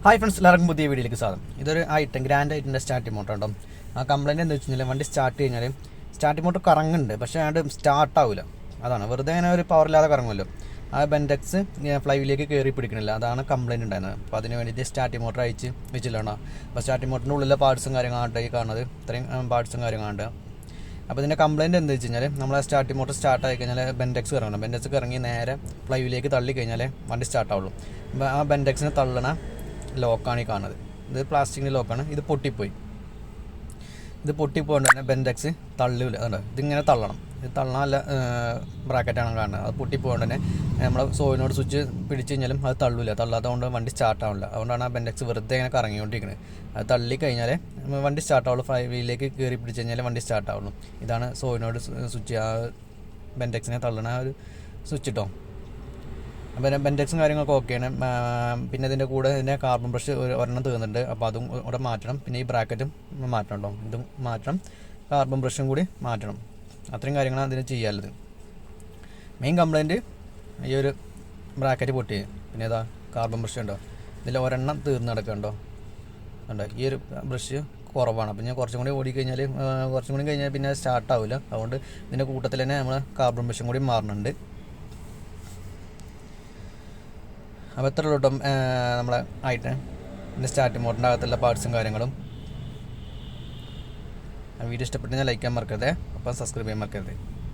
Hi friends, എല്ലാവർക്കും പുതിയ വീഡിയോയിലേക്ക് സ്വാഗതം. ഇതൊരു ഐറ്റം ഗ്രാൻഡ് ഐറ്റൻ്റെ സ്റ്റാർട്ടിംഗ് മോട്ടർ ഉണ്ടോ. ആ കംപ്ലയിൻറ്റ് എന്താ വെച്ച് കഴിഞ്ഞാൽ വണ്ടി സ്റ്റാർട്ട് കഴിഞ്ഞാൽ സ്റ്റാർട്ടിംഗ് മോട്ടർ കറങ്ങുന്നുണ്ട്, പക്ഷേ അത് സ്റ്റാർട്ടാവില്ല. അതാണ് വെറുതെ അങ്ങനെ ഒരു പവറില്ലാതെ കറങ്ങുമല്ലോ. ആ ബെൻഡെക്സ് ഫ്ലൈവിലേക്ക് കയറി പിടിക്കണില്ല, അതാണ് കംപ്ലയിൻറ്റ് ഉണ്ടായിരുന്നത്. അപ്പോൾ അതിന് വേണ്ടിയിട്ട് സ്റ്റാർട്ടിംഗ് മോട്ടർ അയച്ച് വെച്ചില്ലാണ്. അപ്പോൾ സ്റ്റാർട്ടിംഗ് മോട്ടറിൻ്റെ ഉള്ളിലെ പാർട്സും കാര്യങ്ങളാണ് ഈ കാണുന്നത്. ഇത്രയും പാർട്സും കാര്യങ്ങളുണ്ട്. അപ്പോൾ ഇതിൻ്റെ കംപ്ലയിൻറ്റ് എന്താ വെച്ച് കഴിഞ്ഞാൽ നമ്മൾ സ്റ്റാർട്ടിംഗ് മോട്ടർ സ്റ്റാർട്ട് ആയി കഴിഞ്ഞാൽ ബെൻഡെക്സ് കറങ്ങണം. ബെൻഡെക്സ് കറങ്ങി നേരെ ഫ്ലൈവിലേക്ക് തള്ളി കഴിഞ്ഞാൽ വണ്ടി സ്റ്റാർട്ടാവുള്ളൂ. അപ്പോൾ ആ ബെൻഡെക്സിനെ തള്ളണ ലോക്കാണ് ഈ കാണുന്നത്. ഇത് പ്ലാസ്റ്റിക്കിൻ്റെ ലോക്കാണ്. ഇത് പൊട്ടിപ്പോകൊണ്ട് തന്നെ ബെൻഡെക്സ് തള്ളില്ല. അതുകൊണ്ട് ഇതിങ്ങനെ തള്ളണം. ഇത് തള്ളാനല്ല ബ്രാക്കറ്റാണ് കാണുന്നത്. അത് പൊട്ടിപ്പോകൊണ്ട് തന്നെ നമ്മൾ സോയിനോട് സ്വിച്ച് പിടിച്ച് കഴിഞ്ഞാലും അത് തള്ളില്ല. തള്ളാത്തതുകൊണ്ട് വണ്ടി സ്റ്റാർട്ടാവില്ല. അതുകൊണ്ടാണ് ആ ബെൻഡെക്സ് വെറുതെ ഇങ്ങനെ കറങ്ങിക്കൊണ്ടിരിക്കുന്നത്. അത് തള്ളി കഴിഞ്ഞാൽ വണ്ടി സ്റ്റാർട്ടാവുള്ളൂ. വീലിലേക്ക് കയറി പിടിച്ച് കഴിഞ്ഞാൽ വണ്ടി സ്റ്റാർട്ടാവുള്ളൂ. ഇതാണ് സോയിനോട് സ്വിച്ച്, ആ ബെൻഡെക്സിനെ തള്ളണ ഒരു സ്വിച്ച് ഇട്ടോ. അപ്പോൾ ബെൻഡെക്സും കാര്യങ്ങളൊക്കെ ഓക്കെയാണ്. പിന്നെ ഇതിൻ്റെ കൂടെ ഇതിൻ്റെ കാർബൺ ബ്രഷ് ഒരെണ്ണം തീർന്നിട്ടുണ്ട്. അപ്പോൾ അതും കൂടെ മാറ്റണം. പിന്നെ ഈ ബ്രാക്കറ്റും മാറ്റണം കേട്ടോ. ഇതും മാറ്റണം, കാർബൺ ബ്രഷും കൂടി മാറ്റണം. അത്രയും കാര്യങ്ങളാണ് അതിന് ചെയ്യാനുള്ളത്. മെയിൻ കംപ്ലയിൻറ്റ് ഈ ഒരു ബ്രാക്കറ്റ് പൊട്ടി. പിന്നെ ഏതാ കാർബൺ ബ്രഷ് ഉണ്ടോ, ഇതിൽ ഒരെണ്ണം തീർന്ന് കിടക്കുന്നുണ്ടോ ഉണ്ടോ. ഈ ഒരു ബ്രഷ് കുറവാണ്. അപ്പോൾ ഞാൻ കുറച്ചും കൂടി ഓടിക്കഴിഞ്ഞാൽ കുറച്ചും കൂടി കഴിഞ്ഞാൽ പിന്നെ സ്റ്റാർട്ടാവില്ല. അതുകൊണ്ട് ഇതിൻ്റെ കൂട്ടത്തിൽ തന്നെ നമ്മൾ കാർബൺ ബ്രഷും കൂടി മാറുന്നുണ്ട്. അപ്പോൾ എത്ര കിട്ടും നമ്മളെ ആയിട്ട് പിന്നെ സ്റ്റാർട്ടിംഗ് മോട്ടറിൻ്റെ അകത്തുള്ള പാർട്സും കാര്യങ്ങളും. വീഡിയോ ഇഷ്ടപ്പെട്ടെങ്കിൽ ലൈക്ക് ചെയ്യാൻ മറക്കരുത്. അപ്പം സബ്സ്ക്രൈബ് ചെയ്യാൻ മറക്കരുത്.